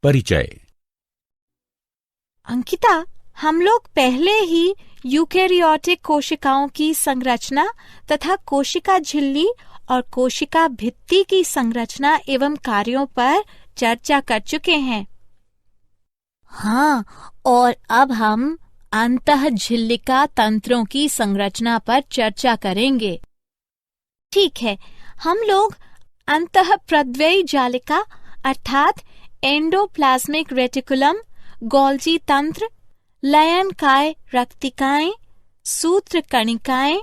परिचय। अंकिता, हम लोग पहले ही यूकेरियोटिक कोशिकाओं की संरचना तथा कोशिका झिल्ली और कोशिका भित्ति की संरचना एवं कार्यों पर चर्चा कर चुके हैं। हाँ, और अब हम अंतःझिल्लिका तंत्रों की संरचना पर चर्चा करेंगे। ठीक है, हम लोग अंतःप्रद्व्ययी जालिका अर्थात एंडोप्लाज्मिक रेटिकुलम, गोल्जी तंत्र, लयनकाय रक्तिकाएं, सूत्र कणिकाएं,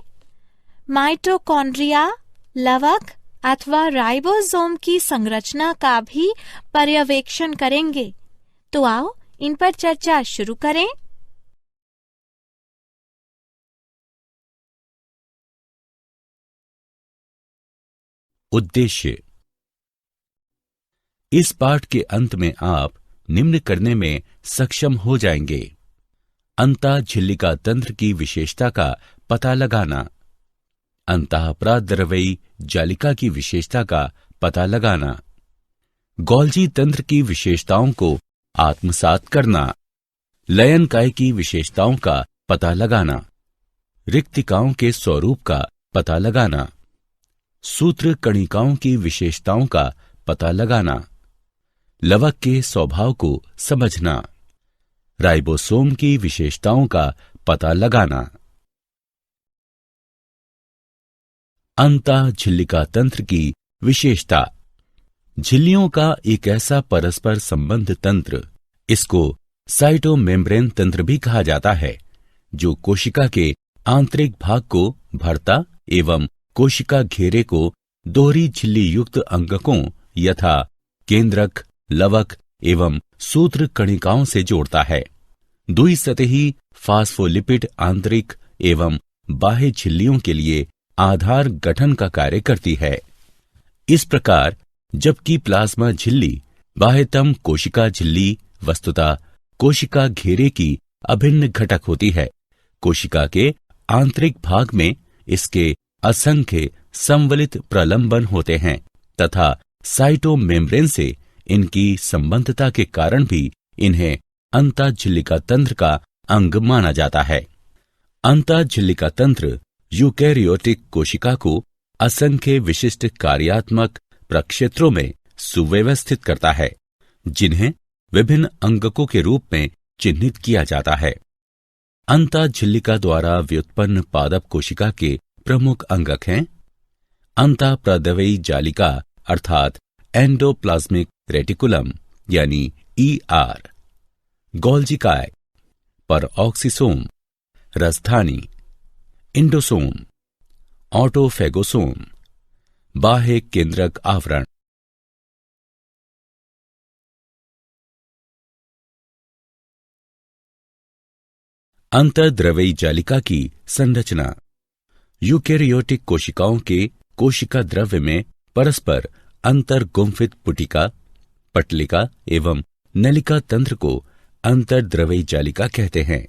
माइटोकॉन्ड्रिया, लवक अथवा राइबोसोम की संरचना का भी पर्यवेक्षण करेंगे। तो आओ इन पर चर्चा शुरू करें। उद्देश्य। इस पाठ के अंत में आप निम्न करने में सक्षम हो जाएंगे: अंतःझिल्लिका तंत्र की विशेषता का पता लगाना, अंतःप्रद्रव्ययी जालिका की विशेषता का पता लगाना, गोल्जी तंत्र की विशेषताओं को आत्मसात करना, लयनकाय की विशेषताओं का पता लगाना, रिक्तिकाओं के स्वरूप का पता लगाना, सूत्र कणिकाओं की विशेषताओं का पता लगाना, लवक के स्वभाव को समझना, राइबोसोम की विशेषताओं का पता लगाना। अंतःझिल्लिका तंत्र की विशेषता। झिल्लियों का एक ऐसा परस्पर संबंध तंत्र, इसको साइटोमेम्ब्रेन तंत्र भी कहा जाता है, जो कोशिका के आंतरिक भाग को भरता एवं कोशिका घेरे को दोहरी झिल्ली युक्त अंगकों यथा केंद्रक, लवक एवं सूत्र कणिकाओं से जोड़ता है। द्विसतही फास्फोलिपिड आंतरिक एवं बाह्य झिल्लियों के लिए आधार गठन का कार्य करती है। इस प्रकार जबकि प्लाज्मा झिल्ली बाह्यतम कोशिका झिल्ली वस्तुतः कोशिका घेरे की अभिन्न घटक होती है, कोशिका के आंतरिक भाग में इसके असंख्य संवलित प्रलंबन होते हैं तथा साइटोमेम्ब्रेन से इनकी संबंधता के कारण भी इन्हें अंतःझिल्लिका तंत्र का अंग माना जाता है। अंतःझिल्लिका तंत्र यूकेरियोटिक कोशिका को असंख्य विशिष्ट कार्यात्मक प्रक्षेत्रों में सुव्यवस्थित करता है, जिन्हें विभिन्न अंगकों के रूप में चिन्हित किया जाता है। अंतःझिल्लिका द्वारा व्युत्पन्न पादप कोशिका के प्रमुख अंगक हैं अंतःप्रद्रव्ययी जालिका अर्थात एंडोप्लाज्मिक रेटिकुलम यानी ER, गोल्जिकाय, परऑक्सीसोम, रसधानी, इंडोसोम, ऑटोफेगोसोम, बाह्य केंद्रक आवरण। अंतःद्रव्ययी जालिका की संरचना। यूकेरियोटिक कोशिकाओं के कोशिका द्रव्य में परस्पर अंतर्गुम्फित पुटिका, पटलिका एवं नलिका तंत्र को अंतर्द्रव्ययी जालिका कहते हैं।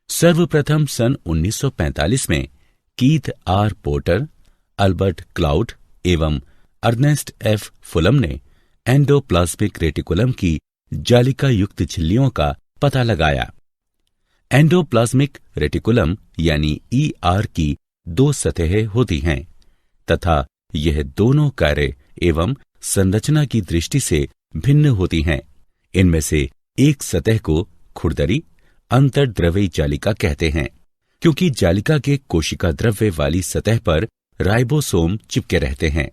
सर्वप्रथम सन 1945 में Keith R. Porter, Albert cloud एवं अर्नेस्ट F. फुलम ने एंडोप्लाज्मिक रेटिकुलम की जालिका युक्त झिल्लियों का पता लगाया। एंडोप्लाज्मिक रेटिकुलम यानी ER की दो सतहें होती हैं तथा यह दोनों कार्य एवं संरचना की दृष्टि से भिन्न होती हैं। इनमें से एक सतह को खुरदरी अंतर्द्रव्ययी जालिका कहते हैं, क्योंकि जालिका के कोशिका द्रव्य वाली सतह पर राइबोसोम चिपके रहते हैं।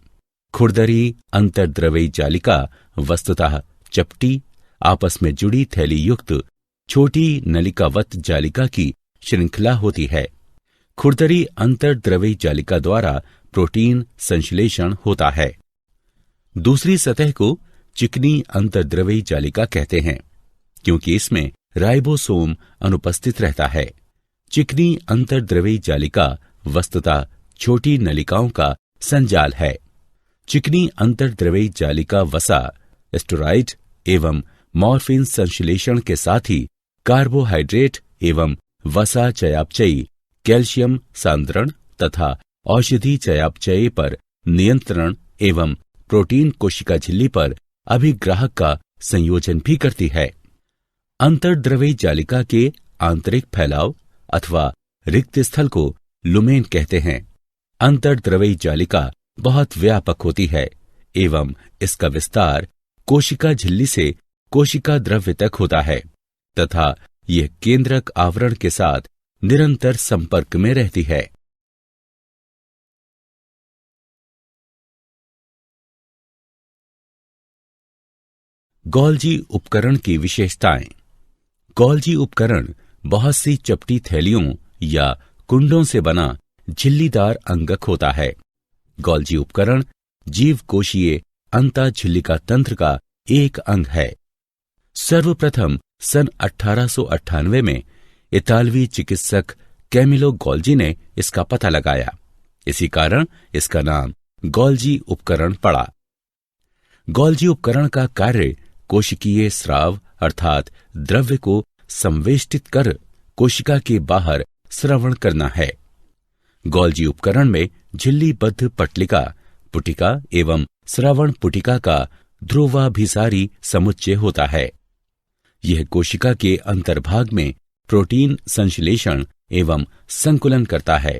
खुरदरी अंतर्द्रव्ययी जालिका वस्तुतः चपटी, आपस में जुड़ी थैली युक्त छोटी नलिकावत जालिका की श्रृंखला होती है। खुरदरी अंतर्द्रव्ययी जालिका द्वारा प्रोटीन संश्लेषण होता है। दूसरी सतह को चिकनी अंतर्द्रव्ययी जालिका कहते हैं, क्योंकि इसमें राइबोसोम अनुपस्थित रहता है। चिकनी अंतर्द्रव्ययी जालिका वस्तुतः छोटी नलिकाओं का संजाल है। चिकनी अंतर्द्रव्ययी जालिका वसा, स्टेरॉइड एवं मॉर्फिन संश्लेषण के साथ ही कार्बोहाइड्रेट एवं वसा चयापचयी, कैल्शियम सांद्रण तथा औषधि चयापचयी पर नियंत्रण एवं प्रोटीन कोशिका झिल्ली पर अभिग्राहक का संयोजन भी करती है। अंतर्द्रव्यी जालिका के आंतरिक फैलाव अथवा रिक्त स्थल को लुमेन कहते हैं। अंतर्द्रव्यी जालिका बहुत व्यापक होती है एवं इसका विस्तार कोशिका झिल्ली से कोशिका द्रव्य तक होता है तथा यह केंद्रक आवरण के साथ निरंतर संपर्क में रहती है। गोल्जी उपकरण की विशेषताएं। गोल्जी उपकरण बहुत सी चपटी थैलियों या कुंडों से बना झिल्लीदार अंगक होता है। गोल्जी उपकरण जीवकोशीय अंतःझिल्लिका तंत्र का एक अंग है। सर्वप्रथम सन 1898 में इतालवी चिकित्सक कैमिलो गोल्जी ने इसका पता लगाया। इसी कारण इसका नाम गोल्जी उपकरण पड़ा। गोल्जी उपकरण का कार्य कोशिकीय स्राव अर्थात द्रव्य को संवेष्टित कर कोशिका के बाहर स्रवण करना है। गोल्जी उपकरण में झिल्लीबद्ध पटलिका, पुटिका एवं स्रवण पुटिका का ध्रुवाभिसारी समुच्चय होता है। यह कोशिका के अंतर्भाग में प्रोटीन संश्लेषण एवं संकुलन करता है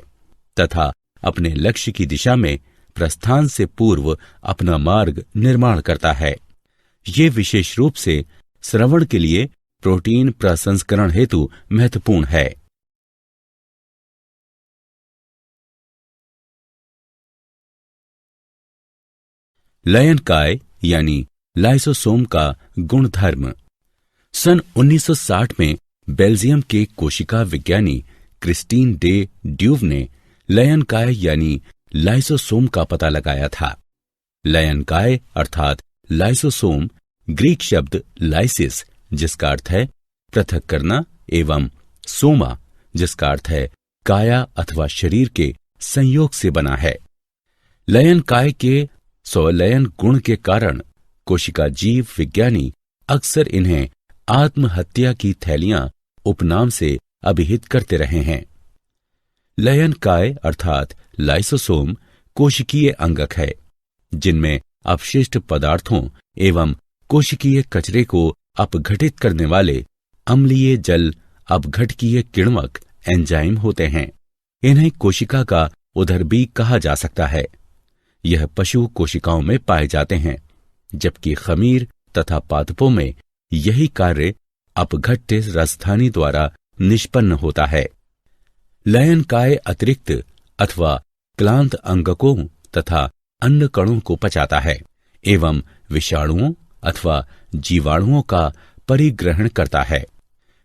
तथा अपने लक्ष्य की दिशा में प्रस्थान से पूर्व अपना मार्ग निर्माण करता है। ये विशेष रूप से स्रवण के लिए प्रोटीन प्रसंस्करण हेतु महत्वपूर्ण है। लयनकाय यानी लाइसोसोम का गुणधर्म। सन 1960 में बेल्जियम के कोशिका विज्ञानी क्रिस्टीन डे ड्यूव ने लयनकाय यानी लाइसोसोम का पता लगाया था। लयनकाय अर्थात लाइसोसोम ग्रीक शब्द लाइसिस जिसका अर्थ है पृथक करना एवं सोमा जिसका अर्थ है काया अथवा शरीर के संयोग से बना है। लयनकाय के स्वलयन गुण के कारण कोशिका जीव विज्ञानी अक्सर इन्हें आत्महत्या की थैलियां उपनाम से अभिहित करते रहे हैं। लयनकाय अर्थात लाइसोसोम कोशिकीय अंगक है जिनमें अपशिष्ट पदार्थों एवं कोशिकीय कचरे को अपघटित करने वाले अम्लीय जल अपघटकीय किण्वक एंजाइम होते हैं। इन्हें कोशिका का उदरबीज कहा जा सकता है। यह पशु कोशिकाओं में पाए जाते हैं जबकि खमीर तथा पादपों में यही कार्य अपघट्य राजधानी द्वारा निष्पन्न होता है। लयनकाय अतिरिक्त अथवा क्लांत अंगकों तथा अन्य कणों को पचाता है एवं विषाणुओं अथवा जीवाणुओं का परिग्रहण करता है।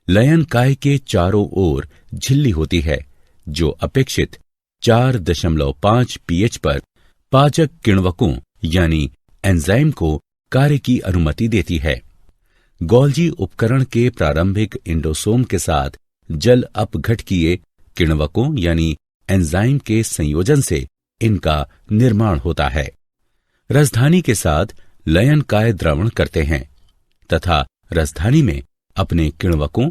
लयनकाय के चारों ओर झिल्ली होती है जो अपेक्षित 4.5 pH पर पाचक किण्वकों यानी एंजाइम को कार्य की अनुमति देती है। गोल्जी उपकरण के प्रारंभिक इंडोसोम के साथ जल अपघटकीय किण्वकों यानी एंजाइम के संयोजन से इनका निर्माण होता है। राजधानी के साथ लयनकाय द्रवण करते हैं तथा राजधानी में अपने किण्वकों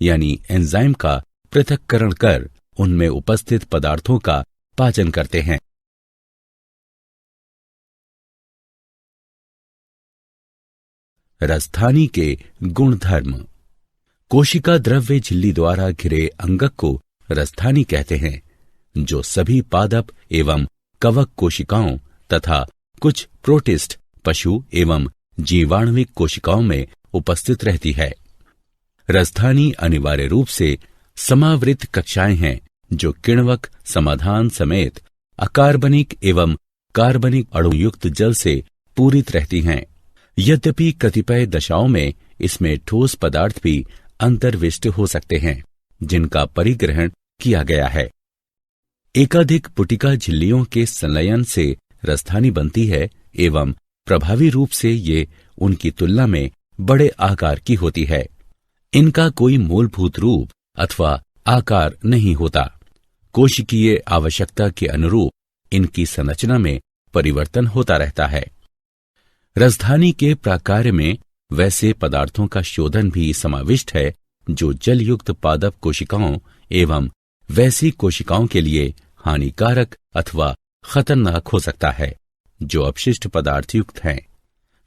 यानी एंजाइम का पृथक्करण कर उनमें उपस्थित पदार्थों का पाचन करते हैं। राजधानी के गुणधर्म। कोशिका द्रव्य झिल्ली द्वारा घिरे अंगक को राजधानी कहते हैं जो सभी पादप एवं कवक कोशिकाओं तथा कुछ प्रोटिस्ट पशु एवं जीवाणुविक कोशिकाओं में उपस्थित रहती है। राजधानी अनिवार्य रूप से समावृत कक्षाएं हैं जो किण्वक समाधान समेत अकार्बनिक एवं कार्बनिक अणुयुक्त जल से पूरित रहती हैं। यद्यपि कतिपय दशाओं में इसमें ठोस पदार्थ भी अंतर्विष्ट हो सकते हैं जिनका परिग्रहण किया गया है। एकाधिक पुटिका झिल्लियों के संलयन से राजधानी बनती है एवं प्रभावी रूप से ये उनकी तुलना में बड़े आकार की होती है। इनका कोई मूलभूत रूप अथवा आकार नहीं होता। कोशिकीय आवश्यकता के अनुरूप इनकी संरचना में परिवर्तन होता रहता है। राजधानी के प्राकार्य में वैसे पदार्थों का शोधन भी समाविष्ट है जो जलयुक्त पादप कोशिकाओं एवं वैसी कोशिकाओं के लिए हानिकारक अथवा खतरनाक हो सकता है, जो अपशिष्ट पदार्थ युक्त हैं।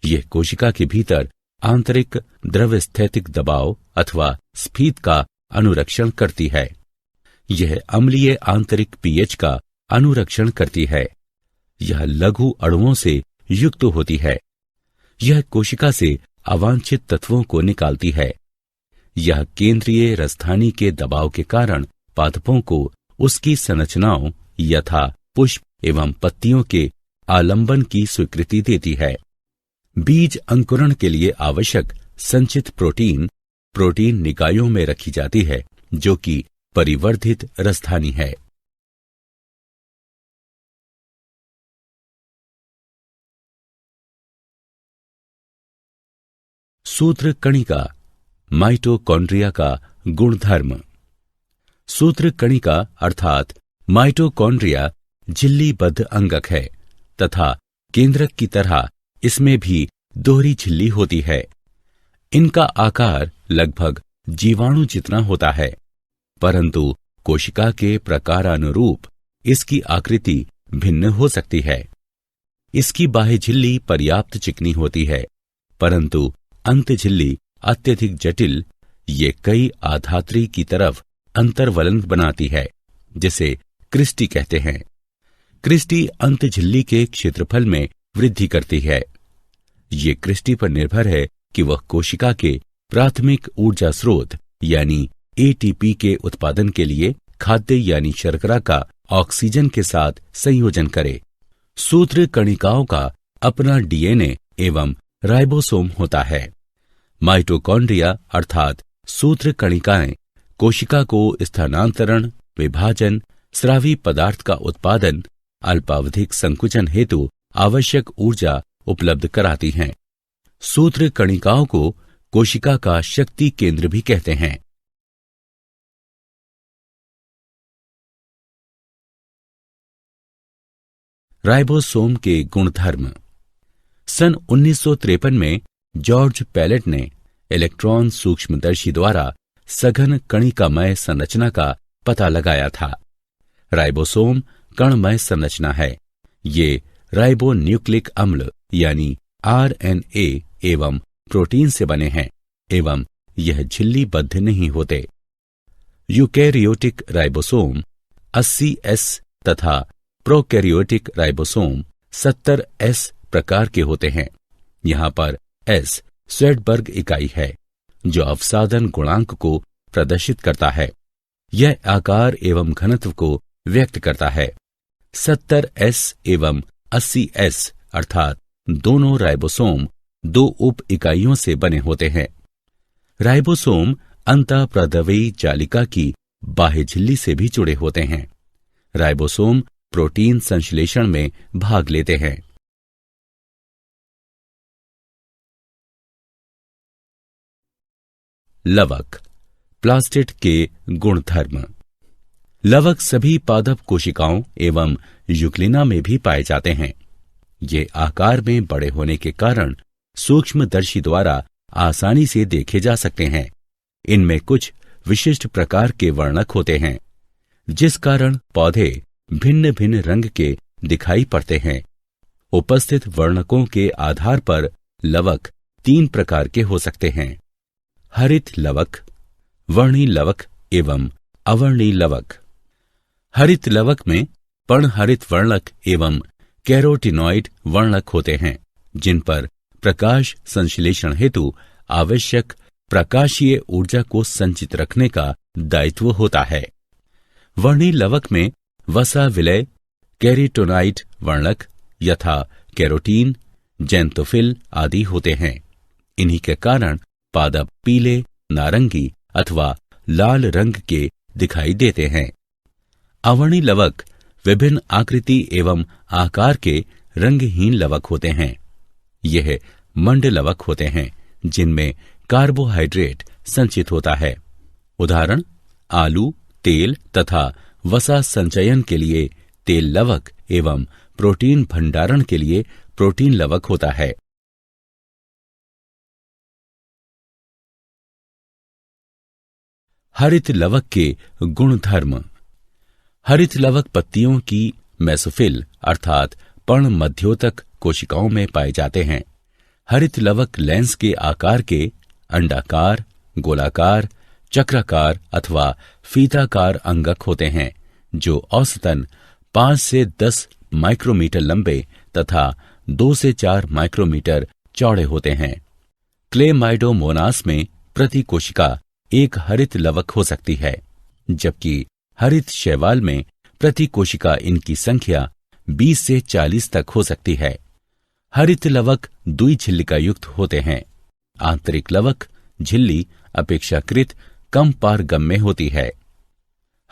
यह कोशिका के भीतर आंतरिक द्रवस्थैतिक दबाव अथवा स्फीत का अनुरक्षण करती है। यह अम्लीय आंतरिक पीएच का अनुरक्षण करती है। यह लघु अणुओं से युक्त होती है। यह कोशिका से अवांछित तत्वों को निकालती है। यह केंद्रीय रसधानी के दबाव के कारण पादपों को उसकी संरचनाओं यथा पुष्प एवं पत्तियों के आलंबन की स्वीकृति देती है। बीज अंकुरण के लिए आवश्यक संचित प्रोटीन निकायों में रखी जाती है, जो कि परिवर्धित रसधानी है। सूत्र कणिका माइटोकॉन्ड्रिया का गुणधर्म। सूत्र कणिका अर्थात माइटोकॉन्ड्रिया झिल्लीबद्ध अंगक है तथा केंद्रक की तरह इसमें भी दोहरी झिल्ली होती है। इनका आकार लगभग जीवाणु जितना होता है, परंतु कोशिका के प्रकारानुरूप इसकी आकृति भिन्न हो सकती है। इसकी बाह्य झिल्ली पर्याप्त चिकनी होती है, परंतु अंत झिल्ली अत्यधिक जटिल, ये कई आधात्री की तरफ अंतर्वलन बनाती है, जिसे क्रिस्टी कहते हैं। क्रिस्टी अंत झिल्ली के क्षेत्रफल में वृद्धि करती है। ये क्रिस्टी पर निर्भर है कि वह कोशिका के प्राथमिक ऊर्जा स्रोत यानी एटीपी के उत्पादन के लिए खाद्य यानी शर्करा का ऑक्सीजन के साथ संयोजन करे। सूत्र कणिकाओं का अपना डीएनए एवं राइबोसोम होता है। माइटोकॉन्ड्रिया अर्थात सूत्र कणिकाएं कोशिका को स्थानांतरण, विभाजन, स्रावी पदार्थ का उत्पादन, अल्पावधिक संकुचन हेतु आवश्यक ऊर्जा उपलब्ध कराती हैं। सूत्र कणिकाओं को कोशिका का शक्ति केंद्र भी कहते हैं। राइबोसोम के गुणधर्म। सन 1953 में जॉर्ज पैलेट ने इलेक्ट्रॉन सूक्ष्मदर्शी द्वारा सघन कणिकामय संरचना का पता लगाया था। राइबोसोम कणमय संरचना है। ये राइबोन्यूक्लिक अम्ल यानी आरएनए एवं प्रोटीन से बने हैं एवं यह झिल्लीबद्ध नहीं होते। यूकैरियोटिक राइबोसोम 80S तथा प्रोकैरियोटिक राइबोसोम 70S प्रकार के होते हैं। यहाँ पर S स्वेडबर्ग इकाई है, जो अवसादन गुणांक को प्रदर्शित करता है। यह आकार एवं घनत्व को व्यक्त करता है। 70S एवं 80S अर्थात दोनों राइबोसोम दो उप इकाइयों से बने होते हैं। राइबोसोम अंतःप्रदवीय जालिका की बाह्य झिल्ली से भी जुड़े होते हैं। राइबोसोम प्रोटीन संश्लेषण में भाग लेते हैं। लवक प्लास्टिड के गुणधर्म। लवक सभी पादप कोशिकाओं एवं युग्लिना में भी पाए जाते हैं। ये आकार में बड़े होने के कारण सूक्ष्मदर्शी द्वारा आसानी से देखे जा सकते हैं। इनमें कुछ विशिष्ट प्रकार के वर्णक होते हैं, जिस कारण पौधे भिन्न भिन्न रंग के दिखाई पड़ते हैं। उपस्थित वर्णकों के आधार पर लवक 3 प्रकार के हो सकते हैं: हरित लवक, वर्णी लवक एवं अवर्णी लवक। हरित लवक में पर्णहरित वर्णक एवं कैरोटिनॉइड वर्णक होते हैं, जिन पर प्रकाश संश्लेषण हेतु आवश्यक प्रकाशीय ऊर्जा को संचित रखने का दायित्व होता है। वर्णी लवक में वसा विलय कैरोटिनॉइड वर्णक यथा कैरोटीन, जैंतोफिल आदि होते हैं। इन्हीं के कारण पादप पीले, नारंगी अथवा लाल रंग के दिखाई देते हैं। अवर्णी लवक विभिन्न आकृति एवं आकार के रंगहीन लवक होते हैं। यह मंड लवक होते हैं, जिनमें कार्बोहाइड्रेट संचित होता है। उदाहरण आलू, तेल तथा वसा संचयन के लिए तेल लवक एवं प्रोटीन भंडारण के लिए प्रोटीन लवक होता है। हरित लवक के गुणधर्म। हरित लवक पत्तियों की मेसोफिल अर्थात पर्ण मध्योतक कोशिकाओं में पाए जाते हैं। हरित लवक लेंस के आकार के अंडाकार, गोलाकार, चक्राकार अथवा फीताकार अंगक होते हैं, जो औसतन 5 से 10 माइक्रोमीटर लंबे तथा 2 से 4 माइक्रोमीटर चौड़े होते हैं। क्लेमाइडोमोनास में प्रति कोशिका एक हरित लवक हो सकती है, जबकि हरित शैवाल में प्रति कोशिका इनकी संख्या 20 से 40 तक हो सकती है। हरित लवक द्विझिल्लिका युक्त होते हैं। आंतरिक लवक झिल्ली अपेक्षाकृत कम पारगम्य होती है।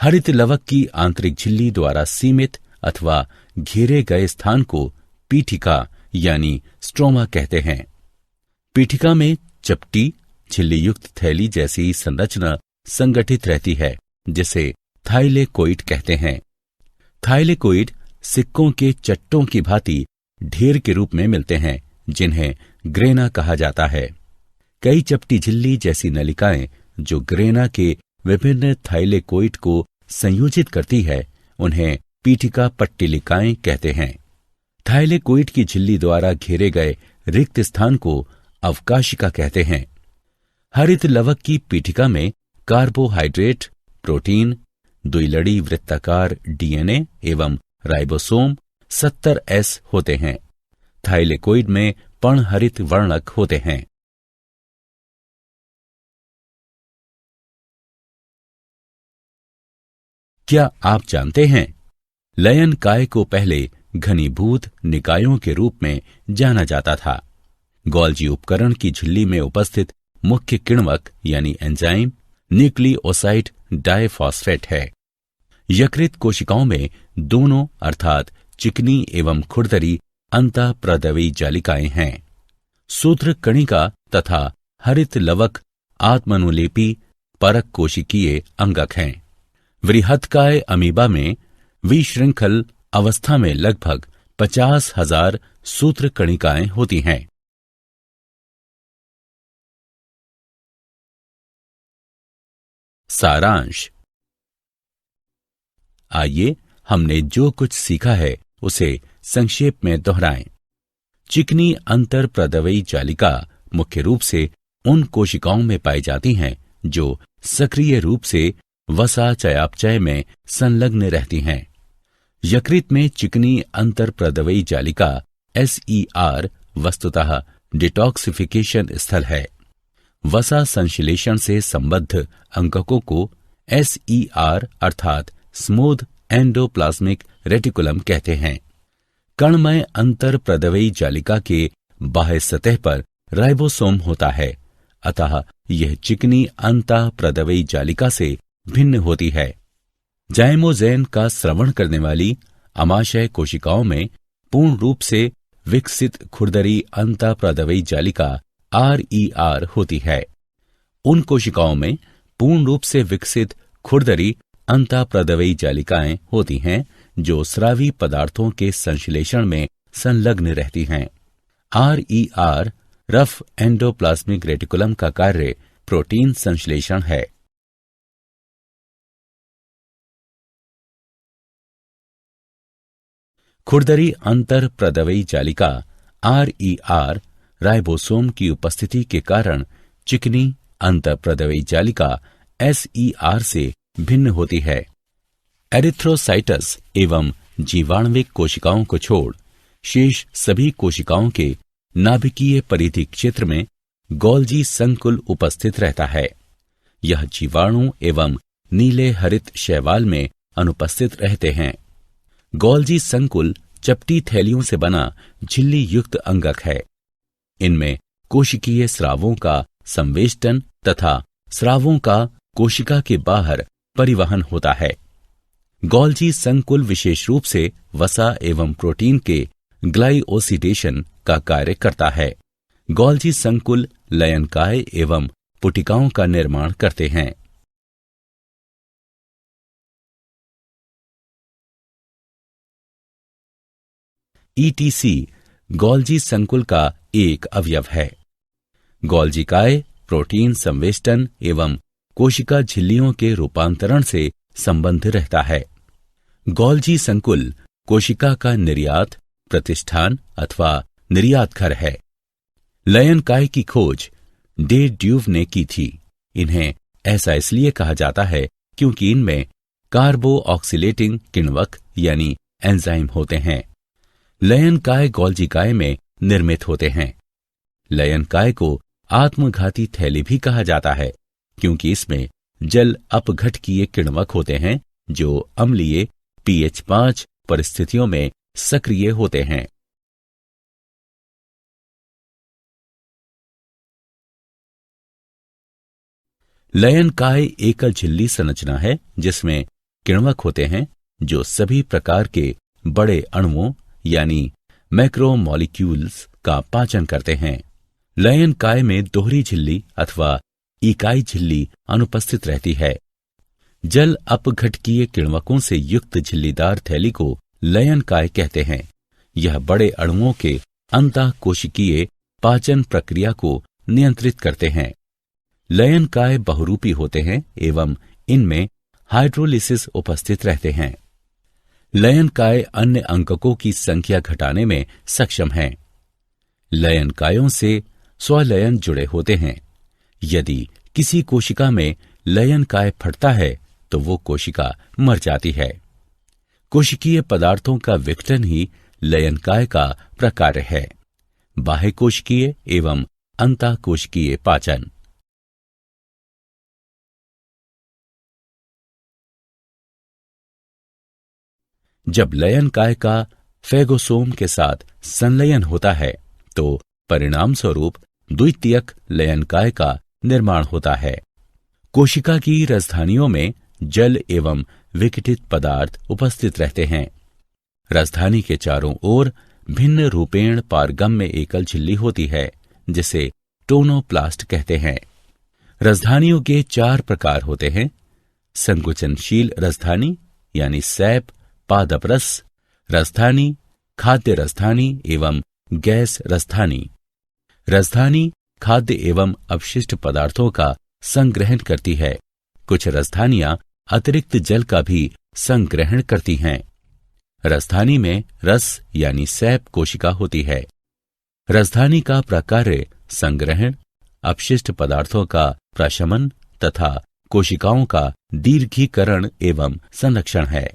हरित लवक की आंतरिक झिल्ली द्वारा सीमित अथवा घेरे गए स्थान को पीठिका यानी स्ट्रोमा कहते हैं। पीठिका में चपटी झिल्ली युक्त थैली जैसी संरचना संगठित रहती है, जिसे थाइलेकोइड कहते हैं। थाइलेकोइड सिक्कों के चट्टों की भांति ढेर के रूप में मिलते हैं, जिन्हें ग्रेना कहा जाता है। कई चपटी झिल्ली जैसी नलिकाएं जो ग्रेना के विभिन्न थाइलेकोइड को संयोजित करती है, उन्हें पीठिका पट्टिलिकाएं कहते हैं। थाइलेकोइड की झिल्ली द्वारा घेरे गए रिक्त स्थान को अवकाशिका कहते हैं। हरित लवक की पीठिका में कार्बोहाइड्रेट, प्रोटीन, द्विलड़ी वृत्ताकार डीएनए एवं राइबोसोम 70S होते हैं। थाइलेकोइड में पर्णहरित वर्णक होते हैं। क्या आप जानते हैं, लयन काय को पहले घनीभूत निकायों के रूप में जाना जाता था। गोल्जी उपकरण की झिल्ली में उपस्थित मुख्य किण्वक यानी एंजाइम न्यूक्लियोसाइड डाइफॉस्फेट है। यकृत कोशिकाओं में दोनों अर्थात चिकनी एवं खुरदरी अंतःप्रदवी जालिकाएं हैं। सूत्र कणिका तथा हरित लवक आत्मनुलेपी परक कोशिकीय अंगक हैं। वृहत्काय अमीबा में विशृंखल अवस्था में लगभग 50,000 सूत्र कणिकाएं होती हैं। सारांश। आइए हमने जो कुछ सीखा है उसे संक्षेप में दोहराएं। चिकनी अंतरप्रदवी जालिका मुख्य रूप से उन कोशिकाओं में पाई जाती हैं जो सक्रिय रूप से वसा चयापचय में संलग्न रहती हैं। यकृत में चिकनी अंतरप्रदवी जालिका SER वस्तुतः डिटॉक्सिफिकेशन स्थल है। वसा संश्लेषण से संबद्ध अंगकों को SER अर्थात स्मूथ एंडोप्लाज्मिक रेटिकुलम कहते हैं। कणमय अंतरप्रदवी जालिका के बाह्य सतह पर राइबोसोम होता है, अतः यह चिकनी अंतःप्रदवी जालिका से भिन्न होती है। जाइमोजेन का स्रवण करने वाली अमाशय कोशिकाओं में पूर्ण रूप से विकसित खुरदरी अंतःप्रदवी जालिका RER होती है। उन कोशिकाओं में पूर्ण रूप से विकसित खुरदरी अंतःप्रदवी जालिकाएं होती हैं जो स्रावी पदार्थों के संश्लेषण में संलग्न रहती हैं। RER रफ एंडोप्लाज्मिक रेटिकुलम का कार्य प्रोटीन संश्लेषण है। खुरदरी अंतरप्रदवी जालिका RER राइबोसोम की उपस्थिति के कारण चिकनी अंतरप्रदवी जालिका SER से भिन्न होती है। एरिथ्रोसाइटस एवं जीवाणुविक कोशिकाओं को छोड़ शेष सभी कोशिकाओं के नाभिकीय परिधि क्षेत्र में गोल्जी संकुल उपस्थित रहता है। यह जीवाणु एवं नीले हरित शैवाल में अनुपस्थित रहते हैं। गोल्जी संकुल चपटी थैलियों से बना झिल्ली युक्त अंगक है। इनमें कोशिकीय स्रावों का संवेष्टन तथा स्रावों का कोशिका के बाहर परिवहन होता है। गोल्जी संकुल विशेष रूप से वसा एवं प्रोटीन के ग्लाइओसिडेशन का कार्य करता है। गोल्जी संकुल लयनकाय एवं पुटिकाओं का निर्माण करते हैं। ETC गोल्जी संकुल का एक अवयव है। गोल्जी काय प्रोटीन संवेष्टन एवं कोशिका झिल्लियों के रूपांतरण से संबंध रहता है। गोल्जी संकुल कोशिका का निर्यात, प्रतिष्ठान अथवा निर्यात घर है। लयन काय की खोज डे ड्यूव ने की थी। इन्हें ऐसा इसलिए कहा जाता है क्योंकि इनमें कार्बो ऑक्सीलेटिंग किण्वक यानी एंजाइम होते हैं। लयन काय गोल्जी काय में निर्मित होते हैं। लयन काय को आत्मघाती थैली भी कहा जाता है क्योंकि इसमें जल अपघटकीय किण्वक होते हैं जो अम्लीय pH 5 परिस्थितियों में सक्रिय होते हैं। लयन काय एकल झिल्ली संरचना है जिसमें किण्वक होते हैं जो सभी प्रकार के बड़े अणुओं यानी मैक्रोमोलिक्यूल्स का पाचन करते हैं। लयन काय में दोहरी झिल्ली अथवा इकाई झिल्ली अनुपस्थित रहती है। जल अपघटकीय किण्वकों से युक्त झिल्लीदार थैली को लयन काय कहते हैं। यह बड़े अणुओं के अंतःकोशिकीय पाचन प्रक्रिया को नियंत्रित करते हैं। लयन काय बहुरूपी होते हैं एवं इनमें हाइड्रोलिसिस उपस्थित रहते हैं। लयन काय अन्य अंककों की संख्या घटाने में सक्षम हैं। लयन कायों से स्वलयन जुड़े होते हैं। यदि किसी कोशिका में लयन काय फटता है तो वो कोशिका मर जाती है। कोशिकीय पदार्थों का विघटन ही लयन काय का प्रकार्य है। बाह्य कोशिकीय एवं अंतःकोशिकीय पाचन। जब लयन काय का फेगोसोम के साथ संलयन होता है तो परिणाम स्वरूप द्वितीयक लयन काय का निर्माण होता है। कोशिका की राजधानियों में जल एवं विघटित पदार्थ उपस्थित रहते हैं। राजधानी के चारों ओर भिन्न रूपेण पारगम्य एकल झिल्ली होती है जिसे टोनोप्लास्ट कहते हैं। राजधानियों के 4 प्रकार होते हैं। संकुचनशील राजधानी यानी सैप, पादप रस राजधानी, खाद्य राजधानी एवं गैस राजधानी। राजधानी खाद्य एवं अपशिष्ट पदार्थों का संग्रहण करती है। कुछ राजधानियां अतिरिक्त जल का भी संग्रहण करती हैं। राजधानी में रस यानी सैप कोशिका होती है। राजधानी का प्रकार्य संग्रहण, अपशिष्ट पदार्थों का प्रशमन तथा कोशिकाओं का दीर्घीकरण एवं संरक्षण है।